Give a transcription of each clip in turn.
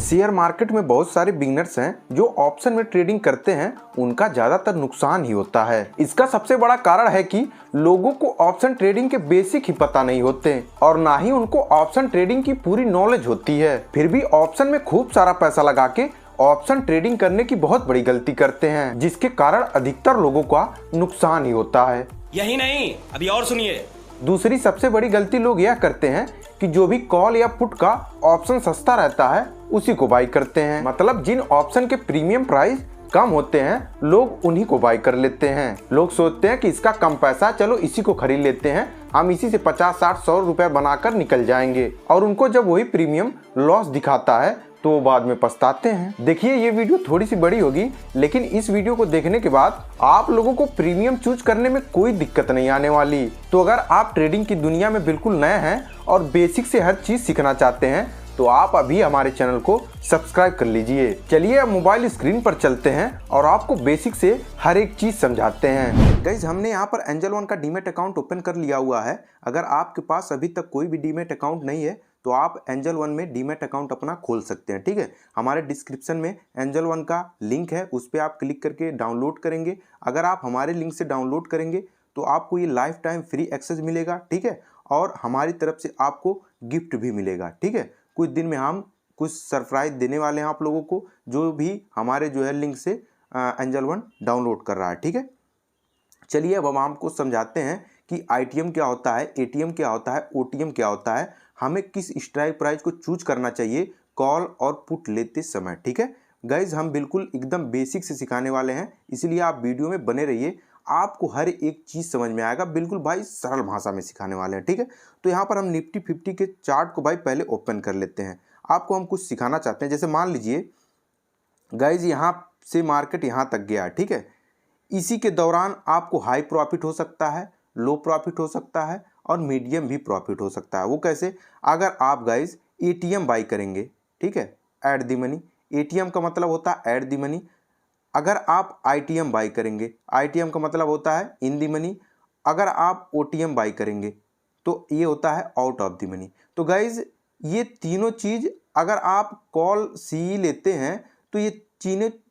Share market में बहुत सारे बिगनर्स हैं जो ऑप्शन में ट्रेडिंग करते हैं, उनका ज्यादातर नुकसान ही होता है। इसका सबसे बड़ा कारण है कि लोगों को ऑप्शन ट्रेडिंग के बेसिक ही पता नहीं होते और ना ही उनको ऑप्शन ट्रेडिंग की पूरी नॉलेज होती है। फिर भी ऑप्शन में खूब सारा पैसा लगा के ऑप्शन ट्रेडिंग करने की बहुत बड़ी गलती करते हैं, जिसके कारण अधिकतर लोगों का नुकसान ही होता है। यही नहीं, अभी और सुनिए। दूसरी सबसे बड़ी गलती लोग यह करते हैं कि जो भी कॉल या पुट का ऑप्शन सस्ता रहता है उसी को बाई करते हैं। मतलब जिन ऑप्शन के प्रीमियम प्राइस कम होते हैं लोग उन्हीं को बाई कर लेते हैं। लोग सोचते हैं कि इसका कम पैसा, चलो इसी को खरीद लेते हैं, हम इसी से 50, 60, 100 रुपए बनाकर निकल जाएंगे। और उनको जब वही प्रीमियम लॉस दिखाता है तो वो बाद में पछताते हैं। देखिए ये वीडियो थोड़ी सी बड़ी होगी, लेकिन इस वीडियो को देखने के बाद आप लोगों को प्रीमियम चूज करने में कोई दिक्कत नहीं आने वाली। तो अगर आप ट्रेडिंग की दुनिया में बिल्कुल नए हैं और बेसिक से हर चीज सीखना चाहते हैं तो आप अभी हमारे चैनल को सब्सक्राइब कर लीजिए। चलिए अब मोबाइल स्क्रीन पर चलते हैं और आपको बेसिक से हर एक चीज समझाते हैं। गाइस हमने यहाँ पर एंजल वन का डीमैट अकाउंट ओपन कर लिया हुआ है। अगर आपके पास अभी तक कोई भी डीमैट अकाउंट नहीं है तो आप एंजल वन में डीमैट अकाउंट अपना खोल सकते हैं। ठीक है, हमारे डिस्क्रिप्शन में एंजल वन का लिंक है, उस पर आप क्लिक करके डाउनलोड करेंगे। अगर आप हमारे लिंक से डाउनलोड करेंगे तो आपको ये लाइफ टाइम फ्री एक्सेस मिलेगा। ठीक है, और हमारी तरफ से आपको गिफ्ट भी मिलेगा। ठीक है, कुछ दिन में हम कुछ सरप्राइज देने वाले हैं आप लोगों को, जो भी हमारे जो है लिंक से एंजल वन डाउनलोड कर रहा है। ठीक है, चलिए अब हम आपको समझाते हैं कि आईटीएम क्या होता है, एटीएम क्या होता है, ओटीएम क्या होता है, हमें किस स्ट्राइक प्राइस को चूज करना चाहिए कॉल और पुट लेते समय। ठीक है गाइज, हम बिल्कुल एकदम बेसिक से सिखाने वाले हैं, इसलिए आप वीडियो में बने रहिए, आपको हर एक चीज समझ में आएगा। बिल्कुल भाई सरल भाषा में सिखाने वाले हैं। ठीक है, तो यहाँ पर हम निफ्टी 50 के चार्ट को भाई पहले ओपन कर लेते हैं। आपको हम कुछ सिखाना चाहते हैं। जैसे मान लीजिए गाइज यहाँ से मार्केट यहाँ तक गया। ठीक है, इसी के दौरान आपको हाई प्रॉफिट हो सकता है, लो प्रॉफिट हो सकता है और मीडियम भी प्रॉफिट हो सकता है। वो कैसे? अगर आप गाइज एटीएम बाई करेंगे, ठीक है, ऐड दी मनी, एटीएम का मतलब होता है ऐड दी मनी। अगर आप आईटीएम बाई करेंगे, आईटीएम का मतलब होता है इन दी मनी। अगर आप ओटीएम बाई करेंगे तो ये होता है आउट ऑफ दी मनी। तो गाइज ये तीनों चीज अगर आप कॉल सी लेते हैं तो ये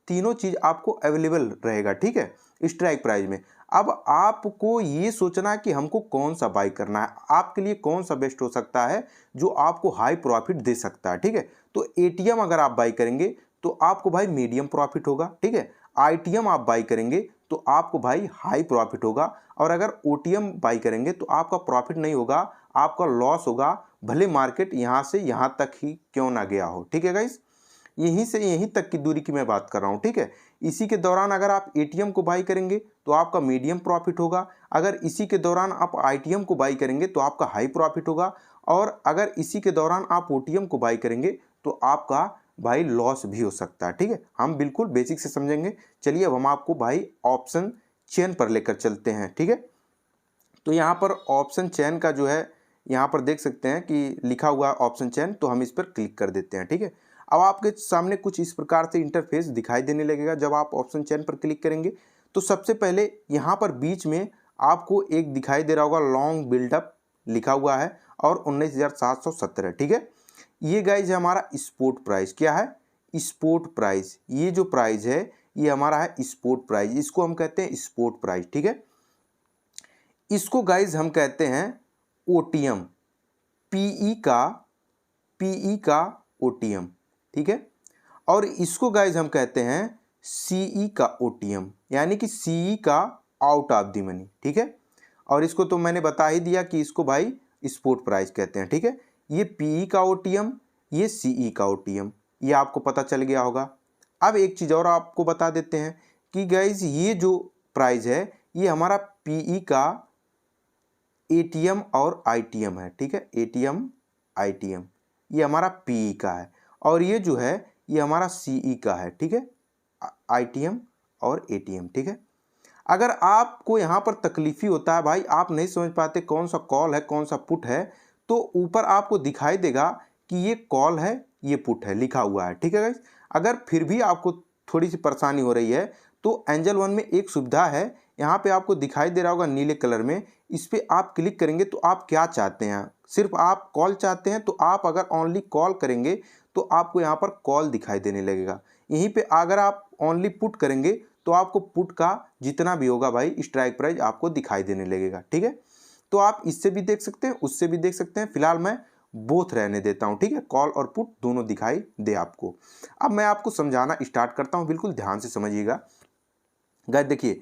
तीनों चीज आपको अवेलेबल रहेगा। ठीक है, स्ट्राइक प्राइस में। अब आपको ये सोचना है कि हमको कौन सा बाई करना है, आपके लिए कौन सा बेस्ट हो सकता है जो आपको हाई प्रॉफिट दे सकता है। ठीक है, तो एटीएम अगर आप बाई करेंगे तो आपको भाई मीडियम प्रॉफिट होगा। ठीक है, आईटीएम आप बाई करेंगे तो आपको भाई हाई प्रॉफिट होगा, और अगर ओटीएम बाई करेंगे तो आपका प्रॉफिट नहीं होगा, आपका लॉस होगा, भले मार्केट यहाँ से यहाँ तक ही क्यों ना गया हो। ठीक है गाइस, यहीं से यहीं तक की दूरी की मैं बात कर रहा हूँ। ठीक है, इसी के दौरान अगर आप एटीएम को बाई करेंगे तो आपका मीडियम प्रॉफिट होगा, अगर इसी के दौरान आप आईटीएम को बाई करेंगे तो आपका हाई प्रॉफिट होगा, और अगर इसी के दौरान आप ओटीएम को बाई करेंगे तो आपका भाई लॉस भी हो सकता है। ठीक है, हम बिल्कुल बेसिक से समझेंगे। चलिए अब हम आपको भाई ऑप्शन चेन पर लेकर चलते हैं। ठीक है, तो यहाँ पर ऑप्शन चेन का जो है यहाँ पर देख सकते हैं कि लिखा हुआ है ऑप्शन चेन, तो हम इस पर क्लिक कर देते हैं। ठीक है, अब आपके सामने कुछ इस प्रकार से इंटरफेस दिखाई देने लगेगा। जब आप ऑप्शन चेन पर क्लिक करेंगे तो सबसे पहले यहाँ पर बीच में आपको एक दिखाई दे रहा होगा लॉन्ग बिल्डअप लिखा हुआ है और 19,717। ठीक है, ये गाइज है हमारा स्पोर्ट प्राइस। क्या है? Sport price. ये जो प्राइस है ये हमारा है स्पोर्ट प्राइस, इसको हम कहते हैं स्पोर्ट प्राइस। ठीक है, इसको गाइज हम कहते हैं ओटीएम, पीई का ओटीएम। ठीक है, और इसको गाइज हम कहते हैं सीई का ओटीएम, यानी कि सीई का आउट ऑफ दी मनी। ठीक है, और इसको तो मैंने बता ही दिया कि इसको भाई स्पोर्ट प्राइस कहते हैं। ठीक है, ये पीई का ओटीएम, ये सीई का ओटीएम, ये आपको पता चल गया होगा। अब एक चीज़ और आपको बता देते हैं कि गाइज ये जो प्राइस है ये हमारा पीई का एटीएम और आईटीएम है। ठीक है, एटीएम आईटीएम ये हमारा पीई का है, और ये जो है ये हमारा सीई का है। ठीक है, आईटीएम और एटीएम। ठीक है, अगर आपको यहाँ पर तकलीफी होता है भाई, आप नहीं समझ पाते कौन सा कॉल है कौन सा पुट है, तो ऊपर आपको दिखाई देगा कि ये कॉल है ये पुट है लिखा हुआ है। ठीक है गाइस, अगर फिर भी आपको थोड़ी सी परेशानी हो रही है तो एंजल वन में एक सुविधा है, यहाँ पे आपको दिखाई दे रहा होगा नीले कलर में, इस पर आप क्लिक करेंगे तो आप क्या चाहते हैं, सिर्फ आप कॉल चाहते हैं तो आप अगर ओनली कॉल करेंगे तो आपको यहाँ पर कॉल दिखाई देने लगेगा। यहीं पे अगर आप ओनली पुट करेंगे तो आपको पुट का जितना भी होगा भाई स्ट्राइक प्राइस आपको दिखाई देने लगेगा। ठीक है, तो आप इससे भी देख सकते हैं, उससे भी देख सकते हैं। फिलहाल मैं बोथ रहने देता हूं। ठीक है, कॉल और पुट दोनों दिखाई दे आपको। अब मैं आपको समझाना स्टार्ट करता हूं, बिल्कुल ध्यान से समझिएगा। गाइस देखिए,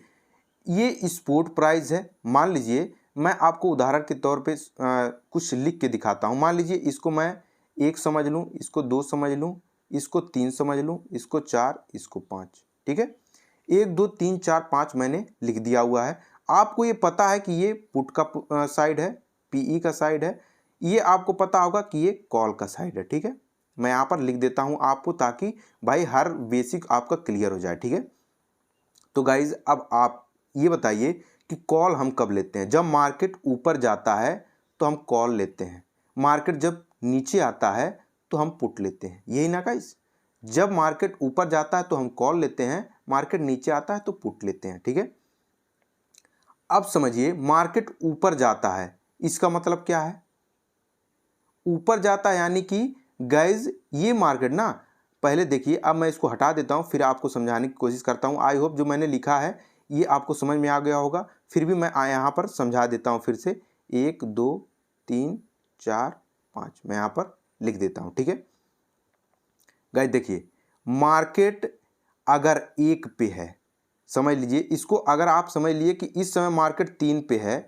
ये स्पॉट प्राइस है। मान लीजिए मैं आपको उदाहरण के तौर पे कुछ लिख के दिखाता हूं। मान लीजिए इसको मैं 1 समझ लूं, इसको 2 समझ लूं, इसको 3 समझ लूं, इसको 4, इसको 5। ठीक है, 1 2 3 4 5 मैंने लिख दिया हुआ है। आपको ये पता है कि ये पुट का साइड है, पीई का साइड है, ये आपको पता होगा कि ये कॉल का साइड है। ठीक है, मैं यहाँ पर लिख देता हूँ आपको, ताकि भाई हर बेसिक आपका क्लियर हो जाए। ठीक है, तो गाइज अब आप ये बताइए कि कॉल हम कब लेते हैं? जब मार्केट ऊपर जाता है तो हम कॉल लेते हैं, मार्केट जब नीचे आता है तो हम पुट लेते हैं, यही ना गाइज? जब मार्केट ऊपर जाता है तो हम कॉल लेते हैं, मार्केट नीचे आता है तो पुट लेते हैं। ठीक है, अब समझिए मार्केट ऊपर जाता है, इसका मतलब क्या है? ऊपर जाता है यानी कि गाइज ये मार्केट ना, पहले देखिए, अब मैं इसको हटा देता हूं, फिर आपको समझाने की कोशिश करता हूं। आई होप जो मैंने लिखा है ये आपको समझ में आ गया होगा। फिर भी मैं यहाँ पर समझा देता हूं फिर से। 1 2 3 4 5 मैं यहाँ पर लिख देता हूं। ठीक है गाइज, देखिए मार्केट अगर 1 पे है, समझ लीजिए इसको, अगर आप समझ लिए कि इस समय मार्केट 3 पे है।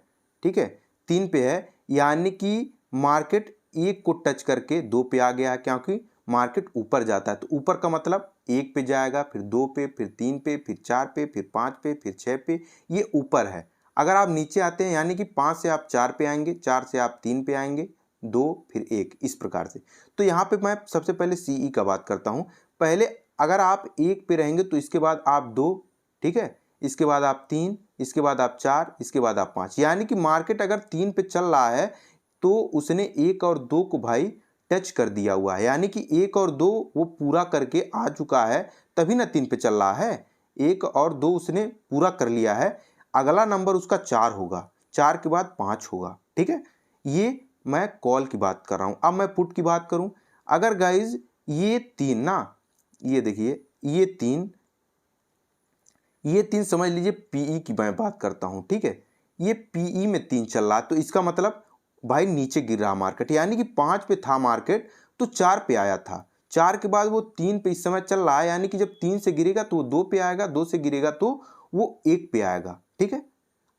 ठीक है, 3 पे है यानी कि मार्केट 1 को टच करके 2 पे आ गया है, क्योंकि मार्केट ऊपर जाता है। तो ऊपर का मतलब 1 पे जाएगा, फिर 2 पे, फिर 3 पे, फिर 4 पे, फिर 5 पे, फिर 6 पे, ये ऊपर है। अगर आप नीचे आते हैं यानी कि 5 से आप 4 पे आएंगे, 4 से आप 3 पे आएंगे, 2 फिर 1, इस प्रकार से। तो यहाँ पे मैं सबसे पहले सीई का बात करता हूँ। पहले अगर आप 1 पे रहेंगे तो इसके बाद आप 2, ठीक है, इसके बाद आप 3, इसके बाद आप 4, इसके बाद आप 5। यानी कि मार्केट अगर 3 पे चल रहा है तो उसने 1 और 2 को भाई टच कर दिया हुआ है, यानी कि 1 और 2 वो पूरा करके आ चुका है, तभी ना 3 पे चल रहा है। 1 और 2 उसने पूरा कर लिया है, अगला नंबर उसका 4 होगा, 4 के बाद 5 होगा। ठीक है, ये मैं कॉल की बात कर रहा हूं। अब मैं पुट की बात करूं, अगर गाइज ये 3 ना, ये देखिए ये 3 समझ लीजिए पीई की मैं बात करता हूं। ठीक है, ये पीई में 3 चल रहा है, तो इसका मतलब भाई नीचे गिर रहा मार्केट, यानी कि 5 पे था मार्केट तो 4 पे आया था, 4 के बाद वो 3 पे इस समय चल रहा है, यानी कि जब 3 से गिरेगा तो वो 2 पे आएगा, 2 से गिरेगा तो वो 1 पे आएगा। ठीक है,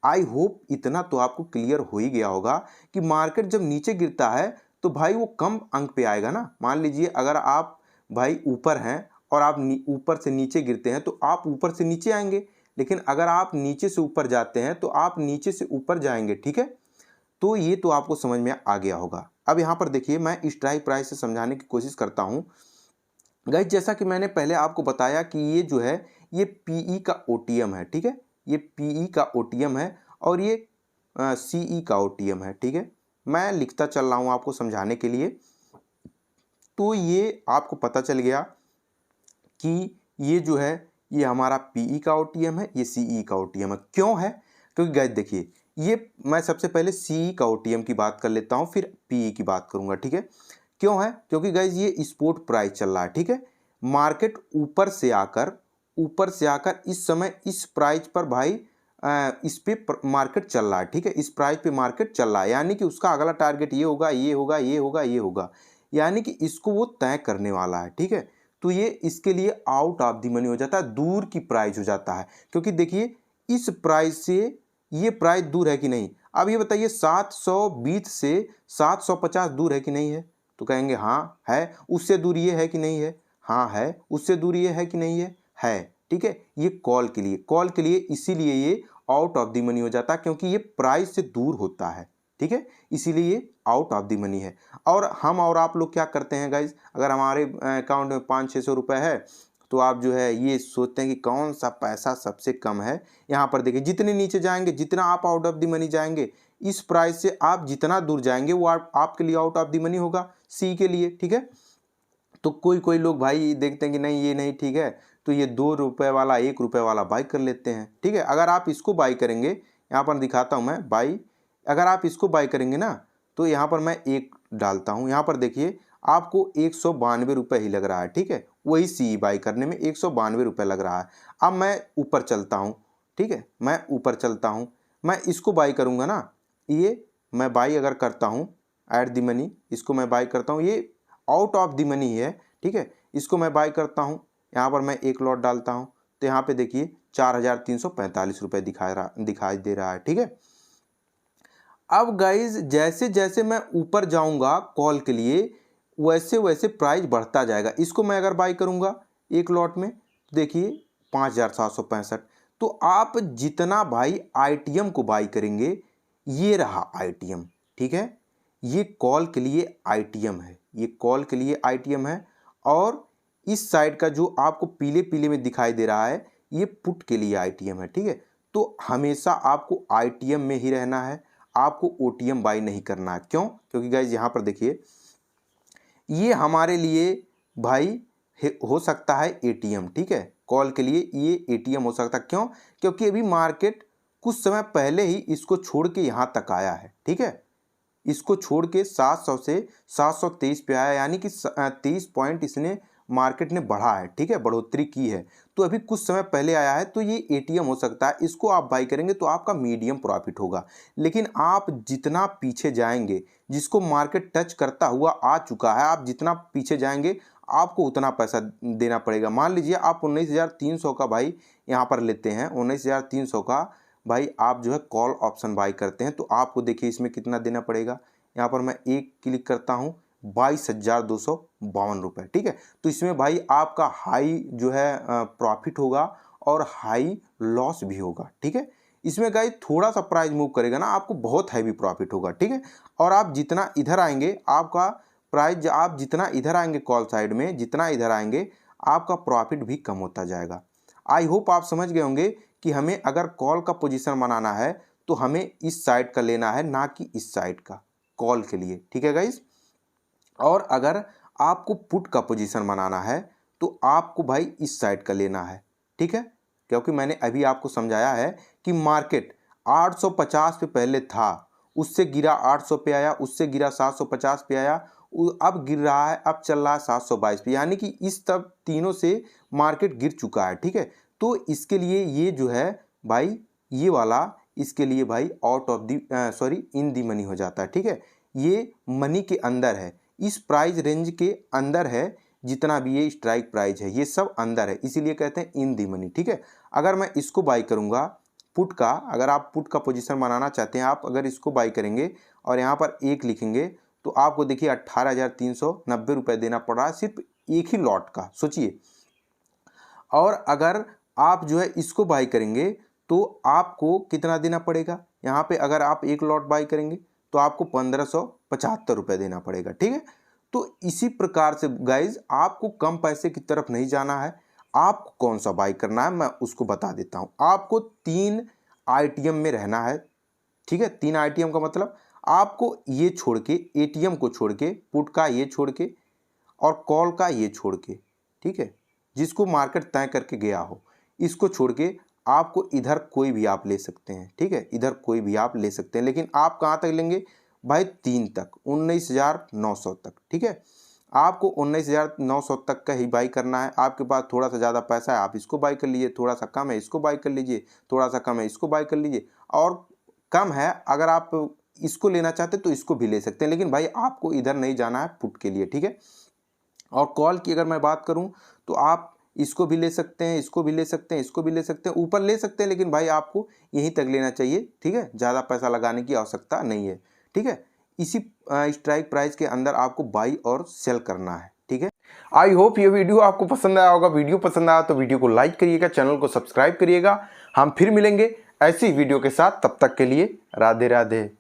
आई होप इतना तो आपको क्लियर हो ही गया होगा कि मार्केट जब नीचे गिरता है तो भाई वो कम अंक पे आएगा ना। मान लीजिए अगर आप भाई ऊपर हैं और आप ऊपर से नीचे गिरते हैं तो आप ऊपर से नीचे आएंगे, लेकिन अगर आप नीचे से ऊपर जाते हैं तो आप नीचे से ऊपर जाएंगे। ठीक है, तो ये तो आपको समझ में आ गया होगा। अब यहाँ पर देखिए मैं स्ट्राइक प्राइस से समझाने की कोशिश करता हूँ। गाइस जैसा कि मैंने पहले आपको बताया कि ये जो है ये पीई का ओटीएम है। ठीक है, ये पीई का ओटीएम है और ये सीई का ओटीएम है। ठीक है, मैं लिखता चल रहा हूँ आपको समझाने के लिए। तो ये आपको पता चल गया कि ये जो है ये हमारा पीई का ओटीएम है, ये सीई का ओटीएम है। क्यों है? क्योंकि गाइस देखिए, ये मैं सबसे पहले सीई का ओटीएम की बात कर लेता हूँ, फिर पीई की बात करूंगा। ठीक है, क्यों है? क्योंकि गाइस ये स्पॉट प्राइस चल रहा है। ठीक है, मार्केट ऊपर से आकर इस समय इस प्राइस पर भाई इस पे मार्केट चल रहा है। ठीक है, इस प्राइस पे मार्केट चल रहा है, यानी कि उसका अगला टारगेट ये होगा, ये होगा, ये होगा, ये होगा, यानी कि इसको वो तय करने वाला है। ठीक है, तो ये इसके लिए आउट ऑफ द मनी हो जाता है, दूर की प्राइस हो जाता है। क्योंकि देखिए इस प्राइस से ये प्राइस दूर है कि नहीं। अब ये बताइए 720 से 750 दूर है कि नहीं है? तो कहेंगे हाँ है। उससे दूर ये है कि नहीं है? हाँ है। उससे दूर ये है कि नहीं है? है। ठीक है, ये कॉल के लिए इसीलिए ये आउट ऑफ द मनी हो जाता है, क्योंकि ये प्राइस से दूर होता है। ठीक है, इसीलिए ये आउट ऑफ द मनी है। और हम और आप लोग क्या करते हैं गाइज, अगर हमारे अकाउंट में 500-600 रुपये है तो आप जो है ये सोचते हैं कि कौन सा पैसा सबसे कम है। यहाँ पर देखिए जितने नीचे जाएंगे, जितना आप आउट ऑफ द मनी जाएंगे, इस प्राइस से आप जितना दूर जाएंगे वो आपके लिए आउट ऑफ द मनी होगा, सी के लिए। ठीक है, तो कोई लोग भाई देखते हैं कि नहीं ये नहीं ठीक है, तो ये 2 रुपये वाला 1 रुपये वाला बाई कर लेते हैं। ठीक है, अगर आप इसको बाई करेंगे, यहाँ पर दिखाता हूँ मैं बाई, अगर आप इसको बाई करेंगे ना तो यहाँ पर मैं 1 डालता हूँ, यहाँ पर देखिए आपको 192 रुपये ही लग रहा है। ठीक है, वही सी बाई करने में 192 रुपये लग रहा है। अब मैं ऊपर चलता हूँ, ठीक है, मैं ऊपर चलता हूँ, मैं इसको बाई करूँगा ना, ये मैं बाई अगर करता हूँ ऐट दी मनी, इसको मैं बाई करता हूँ, ये आउट ऑफ दी मनी है। ठीक है, इसको मैं बाई करता हूँ, यहाँ पर मैं 1 लॉट डालता हूँ तो यहाँ पे देखिए 4345 रुपये दिखाई दे रहा है। ठीक है, अब गाइज जैसे जैसे मैं ऊपर जाऊंगा कॉल के लिए वैसे वैसे प्राइस बढ़ता जाएगा। इसको मैं अगर बाई करूंगा 1 लॉट में देखिए 5765। तो आप जितना भाई आईटीएम को बाई करेंगे, ये रहा आईटीएम। ठीक है, ये कॉल के लिए आईटीएम है, ये कॉल के लिए आईटीएम है, और इस साइड का जो आपको पीले पीले में दिखाई दे रहा है ये पुट के लिए आईटीएम है। ठीक है, तो हमेशा आपको आईटीएम में ही रहना है, आपको ओटीएम बाई नहीं करना है। क्यों? क्योंकि गाइज यहाँ पर देखिए ये हमारे लिए भाई हो सकता है एटीएम। ठीक है, कॉल के लिए ये एटीएम हो सकता है। क्यों? क्योंकि अभी मार्केट कुछ समय पहले ही इसको छोड़ के यहाँ तक आया है। ठीक है, इसको छोड़ के 700 से 723 पे आया, यानी कि 23 पॉइंट इसने मार्केट ने बढ़ा है। ठीक है, बढ़ोतरी की है, तो अभी कुछ समय पहले आया है, तो ये एटीएम हो सकता है। इसको आप बाई करेंगे तो आपका मीडियम प्रॉफिट होगा। लेकिन आप जितना पीछे जाएंगे, जिसको मार्केट टच करता हुआ आ चुका है, आप जितना पीछे जाएंगे आपको उतना पैसा देना पड़ेगा। मान लीजिए आप 19,300 का भाई यहाँ पर लेते हैं, 19,300 का भाई आप जो है कॉल ऑप्शन बाई करते हैं, तो आपको देखिए इसमें कितना देना पड़ेगा। यहाँ पर मैं एक क्लिक करता हूँ, 22,252 रुपये। ठीक है, तो इसमें भाई आपका हाई जो है प्रॉफिट होगा और हाई लॉस भी होगा। ठीक है, इसमें गाइस थोड़ा सा प्राइस मूव करेगा ना, आपको बहुत हैवी प्रॉफिट होगा। ठीक है, और आप जितना इधर आएंगे आपका प्राइस, आप जितना इधर आएंगे कॉल साइड में, जितना इधर आएंगे आपका प्रॉफिट भी कम होता जाएगा। आई होप आप समझ गए होंगे कि हमें अगर कॉल का पोजीशन बनाना है तो हमें इस साइड का लेना है, ना कि इस साइड का, कॉल के लिए। ठीक है गाइस, और अगर आपको पुट का पोजीशन बनाना है तो आपको भाई इस साइड का लेना है। ठीक है, क्योंकि मैंने अभी आपको समझाया है कि मार्केट 850 पे पहले था, उससे गिरा 800 पे आया, उससे गिरा 750 पे आया, अब गिर रहा है, अब चल रहा है 722 पे, यानी कि इस तब तीनों से मार्केट गिर चुका है। ठीक है, तो इसके लिए ये जो है भाई ये वाला, इसके लिए भाई out of the in the money हो जाता है। ठीक है, ये मनी के अंदर है, इस प्राइस रेंज के अंदर है, जितना भी ये स्ट्राइक प्राइस है ये सब अंदर है, इसीलिए कहते हैं इन दी मनी। ठीक है, अगर मैं इसको बाई करूंगा पुट का, अगर आप पुट का पोजीशन बनाना चाहते हैं, आप अगर इसको बाई करेंगे और यहाँ पर 1 लिखेंगे तो आपको देखिए 18,390 रुपये देना पड़ रहा है सिर्फ एक ही लॉट का, सोचिए। और अगर आप जो है इसको बाई करेंगे तो आपको कितना देना पड़ेगा, यहाँ पे अगर आप 1 लॉट बाई करेंगे तो आपको 1575 रुपये देना पड़ेगा। ठीक है, तो इसी प्रकार से गाइज आपको कम पैसे की तरफ नहीं जाना है। आपको कौन सा बाई करना है मैं उसको बता देता हूँ। आपको 3 आईटीएम में रहना है। ठीक है, 3 आईटीएम का मतलब आपको ये छोड़ के, एटीएम को छोड़ के, पुट का ये छोड़ के और कॉल का ये छोड़ के, ठीक है, जिसको मार्केट तय करके गया हो, इसको छोड़ के आपको इधर कोई भी आप ले सकते हैं। ठीक है, इधर कोई भी आप ले सकते हैं, लेकिन आप कहाँ तक लेंगे भाई? 3 तक, 19,900 तक। ठीक है, आपको 19,900 तक का ही बाई करना है। आपके पास थोड़ा सा ज़्यादा पैसा है, आप इसको बाई कर लीजिए, थोड़ा सा कम है इसको बाई कर लीजिए, थोड़ा सा कम है इसको बाई कर लीजिए, और कम है अगर आप इसको लेना चाहते तो इसको भी ले सकते हैं, लेकिन भाई आपको इधर नहीं जाना है पुट के लिए। ठीक है, और कॉल की अगर मैं बात करूं तो आप इसको भी ले सकते हैं, इसको भी ले सकते हैं, इसको भी ले सकते हैं, ऊपर ले सकते हैं, लेकिन भाई आपको यहीं तक लेना चाहिए। ठीक है, ज़्यादा पैसा लगाने की आवश्यकता नहीं है। ठीक है, इसी स्ट्राइक प्राइस के अंदर आपको बाई और सेल करना है। ठीक है, आई होप ये वीडियो आपको पसंद आया होगा। वीडियो पसंद आया तो वीडियो को लाइक करिएगा, चैनल को सब्सक्राइब करिएगा। हम फिर मिलेंगे ऐसी वीडियो के साथ, तब तक के लिए राधे राधे।